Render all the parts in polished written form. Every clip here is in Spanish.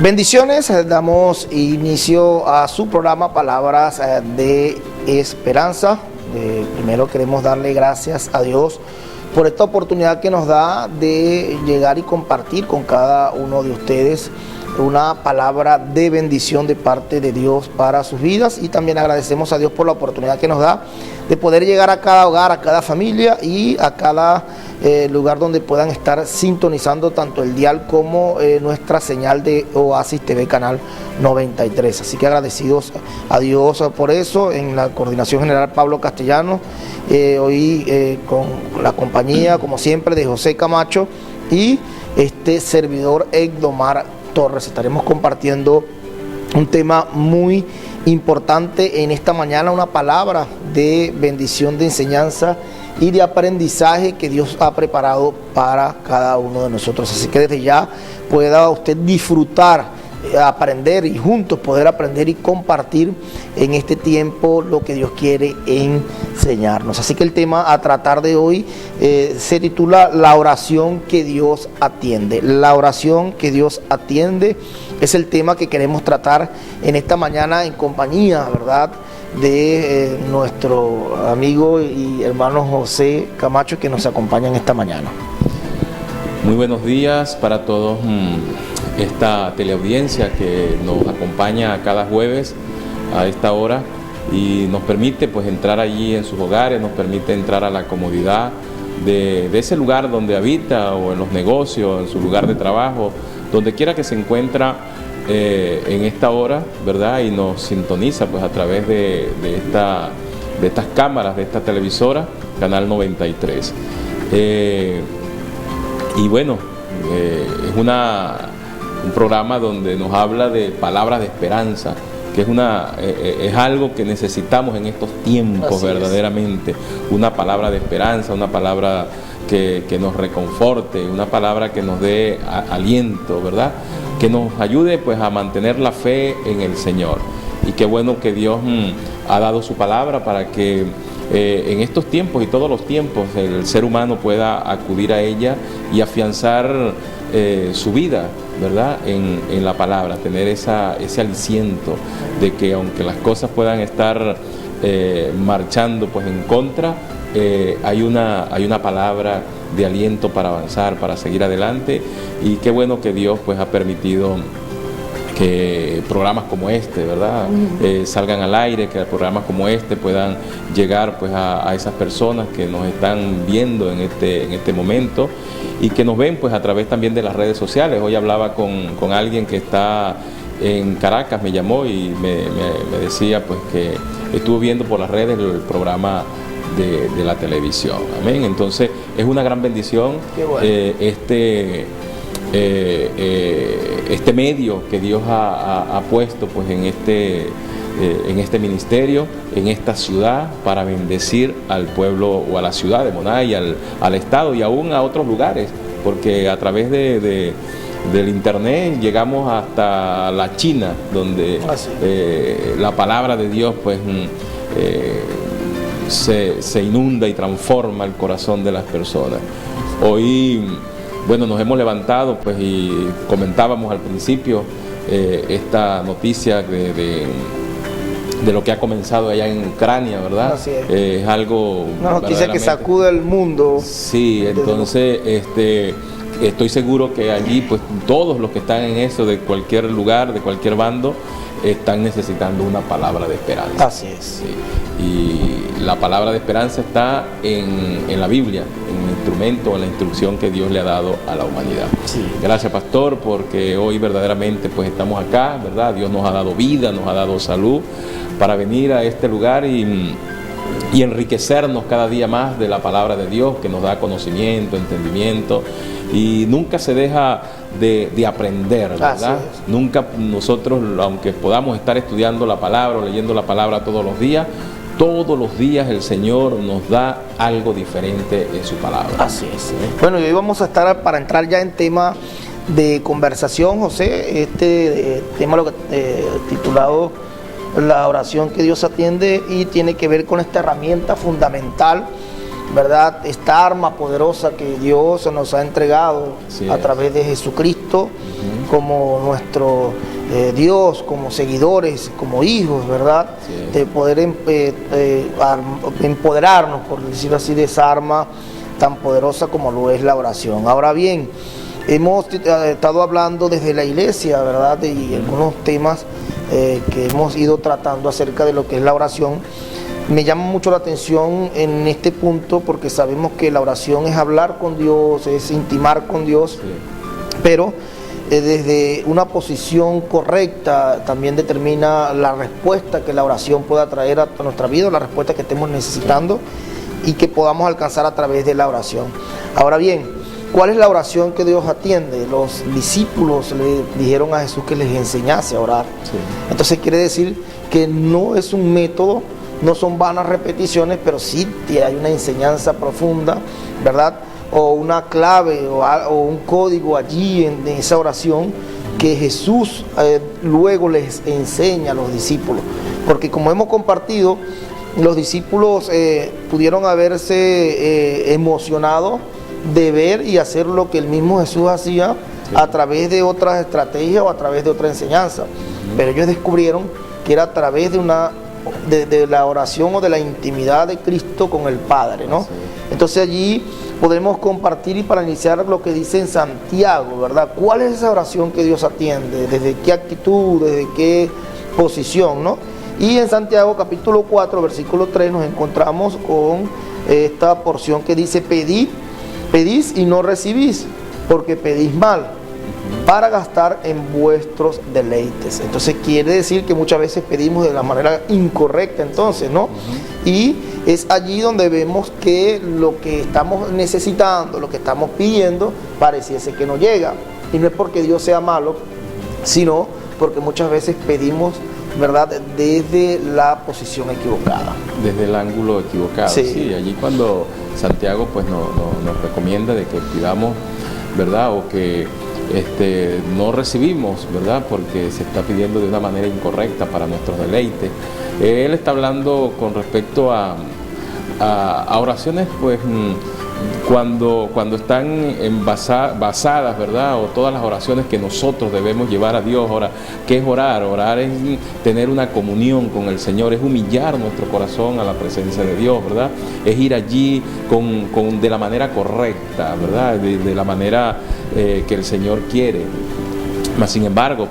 Bendiciones, damos inicio a su programa Palabras de Esperanza. Primero queremos darle gracias a Dios por esta oportunidad que nos da de llegar y compartir con cada uno de ustedes una palabra de bendición de parte de Dios para sus vidas, y también agradecemos a Dios por la oportunidad que nos da de poder llegar a cada hogar, a cada familia y a cada lugar donde puedan estar sintonizando tanto el dial como nuestra señal de Oasis TV Canal 93. Así que agradecidos a Dios por eso. En la coordinación general Pablo Castellano, hoy con la compañía como siempre de José Camacho y este servidor Egdomar Torres. Estaremos compartiendo un tema muy importante en esta mañana, una palabra de bendición, de enseñanza y de aprendizaje que Dios ha preparado para cada uno de nosotros. Así que desde ya pueda usted disfrutar, aprender y juntos poder aprender y compartir en este tiempo lo que Dios quiere enseñarnos. Así que el tema a tratar de hoy se titula La oración que Dios atiende. La oración que Dios atiende es el tema que queremos tratar en esta mañana en compañía, ¿verdad?, de nuestro amigo y hermano José Camacho, que nos acompaña en esta mañana. Muy buenos días para todos esta teleaudiencia que nos acompaña cada jueves a esta hora y nos permite pues entrar allí en sus hogares, nos permite entrar a la comodidad de ese lugar donde habita, o en los negocios, en su lugar de trabajo, donde quiera que se encuentra en esta hora, ¿verdad? Y nos sintoniza pues a través de estas cámaras, de esta televisora, Canal 93. Y bueno, es un programa donde nos habla de palabras de esperanza, que es algo que necesitamos en estos tiempos. Así verdaderamente. Una palabra de esperanza, una palabra que nos reconforte, una palabra que nos dé aliento, ¿verdad?, que nos ayude pues a mantener la fe en el Señor. Y qué bueno que Dios ha dado su palabra para que en estos tiempos y todos los tiempos el ser humano pueda acudir a ella y afianzar su vida, ¿verdad?, en la palabra, tener ese aliciento de que aunque las cosas puedan estar marchando pues en contra, hay una palabra de aliento para avanzar, para seguir adelante. Y qué bueno que Dios pues ha permitido que programas como este, ¿verdad?, salgan al aire, que programas como este puedan llegar pues a esas personas que nos están viendo en este momento y que nos ven pues a través también de las redes sociales. Hoy hablaba con alguien que está en Caracas, me llamó y me decía pues que estuvo viendo por las redes el programa de la televisión. Amén. Entonces es una gran bendición. Qué bueno. Este medio que Dios ha puesto pues en este ministerio, en esta ciudad, para bendecir al pueblo o a la ciudad de Monay, al estado y aún a otros lugares, porque a través del internet llegamos hasta la China, donde la palabra de Dios pues se inunda y transforma el corazón de las personas. Hoy, bueno, nos hemos levantado pues y comentábamos al principio esta noticia de lo que ha comenzado allá en Ucrania, ¿verdad? Así es. Es algo... una noticia que sacude el mundo. Sí, entonces estoy seguro que allí pues todos los que están en eso, de cualquier lugar, de cualquier bando, están necesitando una palabra de esperanza. Así es. Sí. Y la palabra de esperanza está en la Biblia, en el instrumento, en la instrucción que Dios le ha dado a la humanidad. Sí. Gracias, pastor, porque hoy verdaderamente pues estamos acá, ¿verdad? Dios nos ha dado vida, nos ha dado salud para venir a este lugar y enriquecernos cada día más de la palabra de Dios, que nos da conocimiento, entendimiento, y nunca se deja de aprender, ¿verdad? Nunca nosotros, aunque podamos estar estudiando la palabra o leyendo la palabra todos los días el Señor nos da algo diferente en su palabra. Así es. Bueno, y hoy vamos a estar, para entrar ya en tema de conversación, José, tema lo que titulado La oración que Dios atiende, y tiene que ver con esta herramienta fundamental, ¿verdad? Esta arma poderosa que Dios nos ha entregado a través de Jesucristo, como nuestro Dios, como seguidores, como hijos, ¿verdad? Sí. De poder empoderarnos, por decirlo así, de esa arma tan poderosa como lo es la oración. Ahora bien, hemos estado hablando desde la iglesia, ¿verdad? Y algunos temas que hemos ido tratando acerca de lo que es la oración. Me llama mucho la atención en este punto porque sabemos que la oración es hablar con Dios, es intimar con Dios, sí, pero desde una posición correcta también determina la respuesta que la oración pueda traer a nuestra vida, la respuesta que estemos necesitando y que podamos alcanzar a través de la oración. Ahora bien, ¿cuál es la oración que Dios atiende? Los discípulos le dijeron a Jesús que les enseñase a orar. Sí. Entonces quiere decir que no es un método, no son vanas repeticiones, pero sí hay una enseñanza profunda, ¿verdad? O una clave o un código allí en esa oración que Jesús luego les enseña a los discípulos. Porque como hemos compartido, los discípulos pudieron haberse emocionado de ver y hacer lo que el mismo Jesús hacía, sí, a través de otras estrategias o a través de otra enseñanza. Pero ellos descubrieron que era a través de la oración o de la intimidad de Cristo con el Padre, ¿no? Sí. Entonces allí podemos compartir y para iniciar lo que dice en Santiago, ¿verdad? ¿Cuál es esa oración que Dios atiende? ¿Desde qué actitud? ¿Desde qué posición, no? Y en Santiago capítulo 4, versículo 3 nos encontramos con esta porción que dice: pedís y no recibís, porque pedís mal, para gastar en vuestros deleites. Entonces quiere decir que muchas veces pedimos de la manera incorrecta, entonces, ¿no? Y es allí donde vemos que lo que estamos necesitando, lo que estamos pidiendo, pareciese que no llega. Y no es porque Dios sea malo, sino porque muchas veces pedimos, ¿verdad?, desde la posición equivocada. Desde el ángulo equivocado. Sí, sí, allí cuando Santiago pues nos recomienda de que pidamos, ¿verdad?, o que no recibimos, ¿verdad?, porque se está pidiendo de una manera incorrecta para nuestros deleites. Él está hablando con respecto a oraciones, pues, cuando están basadas, ¿verdad?, o todas las oraciones que nosotros debemos llevar a Dios. Ahora, ¿qué es orar? Orar es tener una comunión con el Señor, es humillar nuestro corazón a la presencia de Dios, ¿verdad? Es ir allí de la manera correcta, ¿verdad?, de la manera que el Señor quiere. Mas sin embargo,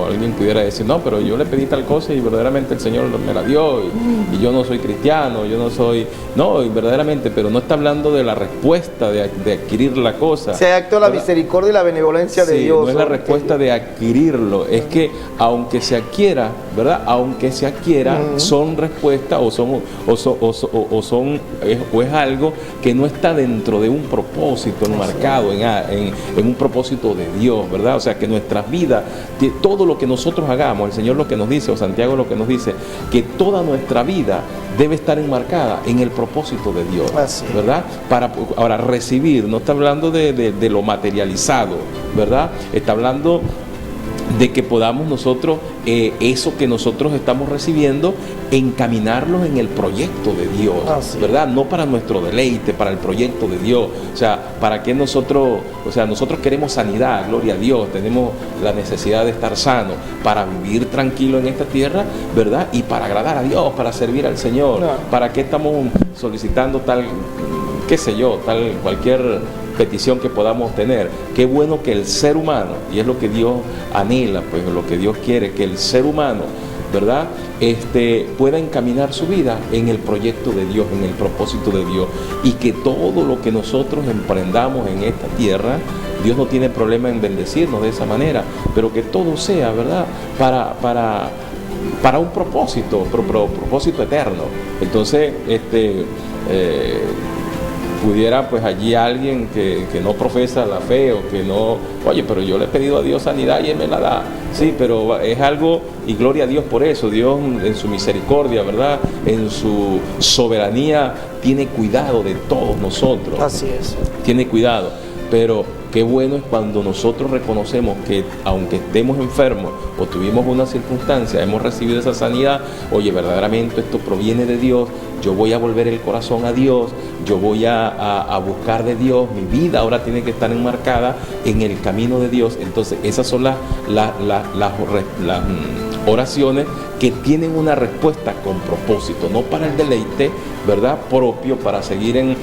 alguien pudiera decir: no, pero yo le pedí tal cosa y verdaderamente el Señor me la dio, y yo no soy cristiano, no, y verdaderamente, pero no está hablando de la respuesta de adquirir la cosa. Se acto de la misericordia y la benevolencia de Dios. No es la respuesta de adquirirlo, es que aunque se adquiera, ¿verdad?, son respuestas o es algo que no está dentro de un propósito enmarcado en un propósito de Dios, ¿verdad? O sea, que nuestras vidas, todo lo que nosotros hagamos, el Señor lo que nos dice, o Santiago lo que nos dice, que toda nuestra vida debe estar enmarcada en el propósito de Dios, ¿verdad? Ahora, recibir, no está hablando de lo materializado, ¿verdad? Está hablando de que podamos nosotros, eso que nosotros estamos recibiendo, encaminarlos en el proyecto de Dios, ¿verdad? No para nuestro deleite, para el proyecto de Dios. O sea, para que nosotros queremos sanidad, gloria a Dios, tenemos la necesidad de estar sanos, para vivir tranquilo en esta tierra, ¿verdad? Y para agradar a Dios, para servir al Señor. ¿Para qué estamos solicitando cualquier petición que podamos tener? Qué bueno que el ser humano, y es lo que Dios anhela, pues lo que Dios quiere, que el ser humano, ¿verdad?, pueda encaminar su vida en el proyecto de Dios, en el propósito de Dios, y que todo lo que nosotros emprendamos en esta tierra, Dios no tiene problema en bendecirnos de esa manera, pero que todo sea, ¿verdad?, para un propósito eterno. Entonces, pudiera pues allí alguien que no profesa la fe, o que no, oye, pero yo le he pedido a Dios sanidad y Él me la da. Sí, pero es algo, y gloria a Dios por eso. Dios en su misericordia, ¿verdad?, en su soberanía, tiene cuidado de todos nosotros. Así es. Tiene cuidado, pero qué bueno es cuando nosotros reconocemos que aunque estemos enfermos o tuvimos una circunstancia, hemos recibido esa sanidad, oye, verdaderamente esto proviene de Dios, yo voy a volver el corazón a Dios, yo voy a buscar de Dios, mi vida ahora tiene que estar enmarcada en el camino de Dios. Entonces esas son las oraciones que tienen una respuesta con propósito, no para el deleite, ¿verdad?, propio, para seguir en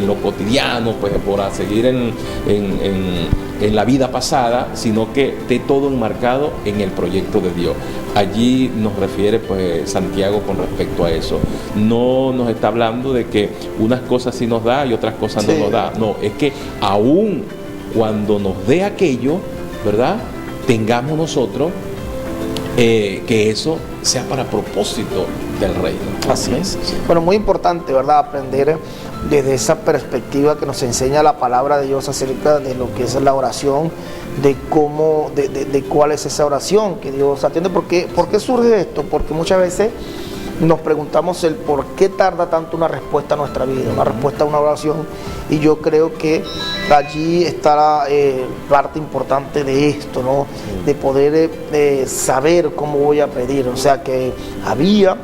lo cotidiano, pues para seguir en la vida pasada, sino que esté todo enmarcado en el proyecto de Dios. Allí nos refiere pues Santiago con respecto a eso. No nos está hablando de que unas cosas sí nos da y otras cosas no nos da. No, es que aún cuando nos dé aquello, ¿verdad?, tengamos nosotros que eso sea para propósito del reino. Así es. Bueno, muy importante, ¿verdad?, aprender desde esa perspectiva que nos enseña la palabra de Dios acerca de lo que es la oración, de cómo, de cuál es esa oración que Dios atiende. ¿Por qué surge esto? Porque muchas veces nos preguntamos el por qué tarda tanto una respuesta a nuestra vida, una respuesta a una oración, y yo creo que allí está la parte importante de esto, ¿no? De poder saber cómo voy a pedir. O sea que había,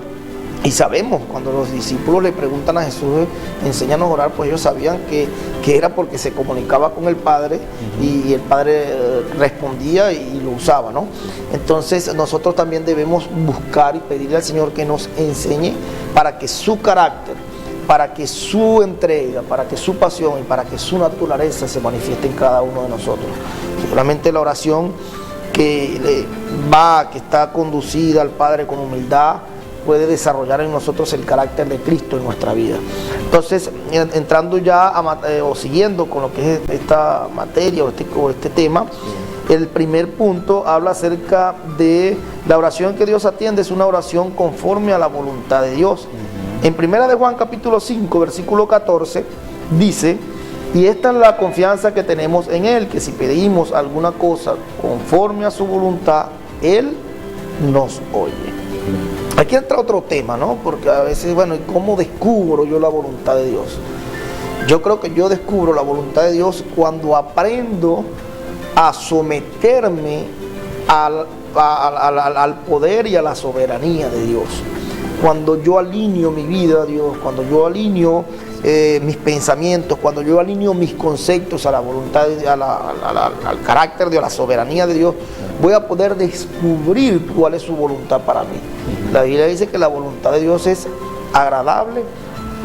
y sabemos, cuando los discípulos le preguntan a Jesús, enséñanos a orar, pues ellos sabían que era porque se comunicaba con el Padre, y el Padre respondía y lo usaba, ¿no? Entonces nosotros también debemos buscar y pedirle al Señor que nos enseñe para que su carácter, para que su entrega, para que su pasión y para que su naturaleza se manifieste en cada uno de nosotros. Seguramente la oración que está conducida al Padre con humildad, puede desarrollar en nosotros el carácter de Cristo en nuestra vida. Entonces, entrando ya o siguiendo con lo que es esta materia o este tema, el primer punto habla acerca de la oración que Dios atiende. Es una oración conforme a la voluntad de Dios. En 1 de Juan capítulo 5, versículo 14, dice: y esta es la confianza que tenemos en Él, que si pedimos alguna cosa conforme a su voluntad, Él nos oye. Aquí entra otro tema, ¿no? Porque a veces, bueno, ¿cómo descubro yo la voluntad de Dios? Yo creo que yo descubro la voluntad de Dios cuando aprendo a someterme al poder y a la soberanía de Dios. Cuando yo alineo mi vida a Dios, cuando yo alineo mis pensamientos, cuando yo alineo mis conceptos a la voluntad, al carácter de la soberanía de Dios, voy a poder descubrir cuál es su voluntad para mí. La Biblia dice que la voluntad de Dios es agradable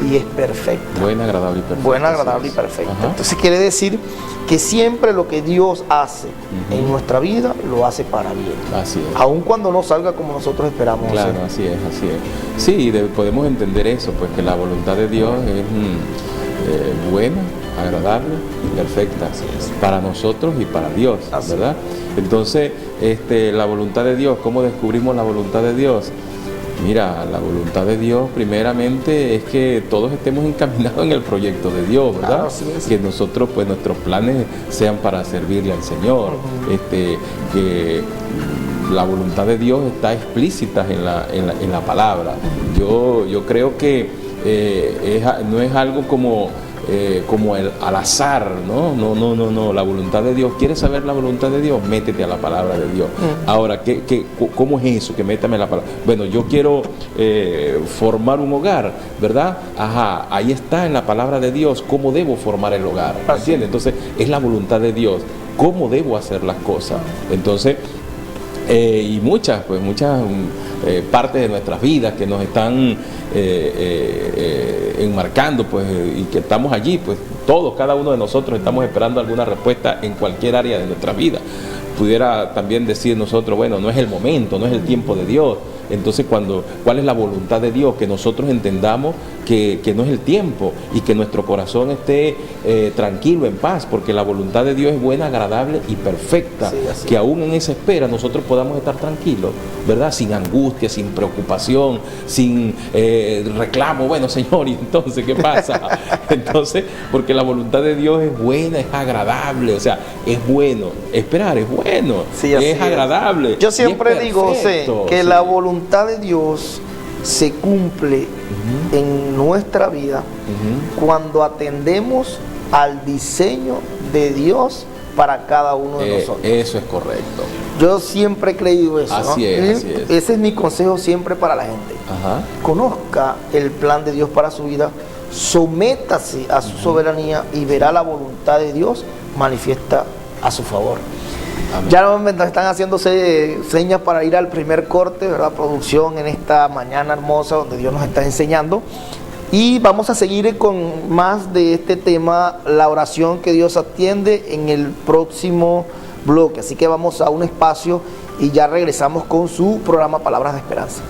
y es perfecta. Buena, agradable y perfecta. Buena, agradable y perfecta. Ajá. Entonces quiere decir que siempre lo que Dios hace en nuestra vida, lo hace para bien. Así es. Aun cuando no salga como nosotros esperamos. Claro, así es, así es. Sí, podemos entender eso, pues que la voluntad de Dios es buena, agradable y perfecta para nosotros y para Dios, ¿verdad? Entonces, la voluntad de Dios, ¿cómo descubrimos la voluntad de Dios? Mira, la voluntad de Dios primeramente es que todos estemos encaminados en el proyecto de Dios, ¿verdad? Claro, así es. Que nosotros, pues nuestros planes sean para servirle al Señor, que la voluntad de Dios está explícita en la palabra. Yo creo que no es algo como al azar, no, la voluntad de Dios. ¿Quieres saber la voluntad de Dios? Métete a la palabra de Dios. Ahora, ¿cómo es eso? Que métame la palabra. Bueno, yo quiero formar un hogar, ¿verdad? Ajá, ahí está en la palabra de Dios cómo debo formar el hogar, ¿entiendes? Entonces, es la voluntad de Dios, cómo debo hacer las cosas. Entonces, y muchas partes de nuestras vidas que nos están enmarcando, pues, y que estamos allí, pues todos, cada uno de nosotros estamos esperando alguna respuesta en cualquier área de nuestra vida. Pudiera también decir nosotros, bueno, no es el momento, no es el tiempo de Dios. Entonces, ¿cuál es la voluntad de Dios? Que nosotros entendamos que no es el tiempo y que nuestro corazón esté tranquilo, en paz, porque la voluntad de Dios es buena, agradable y perfecta. Sí, que aún en esa espera nosotros podamos estar tranquilos, ¿verdad? Sin angustia, sin preocupación, sin reclamo. Bueno, Señor, ¿y entonces qué pasa? Entonces, porque la voluntad de Dios es buena, es agradable, o sea, es bueno. Esperar es bueno, sí, es agradable. Yo siempre digo, José, que la voluntad de Dios se cumple en nuestra vida cuando atendemos al diseño de Dios para cada uno de nosotros. Eso es correcto. Yo siempre he creído eso. Así ¿no? es, así es. Ese es mi consejo siempre para la gente. Ajá. Conozca el plan de Dios para su vida, sométase a su soberanía y verá la voluntad de Dios manifiesta a su favor. Amén. Ya me están haciéndose señas para ir al primer corte, ¿verdad? Producción en esta mañana hermosa donde Dios nos está enseñando. Y vamos a seguir con más de este tema, la oración que Dios atiende, en el próximo bloque. Así que vamos a un espacio y ya regresamos con su programa Palabras de Esperanza.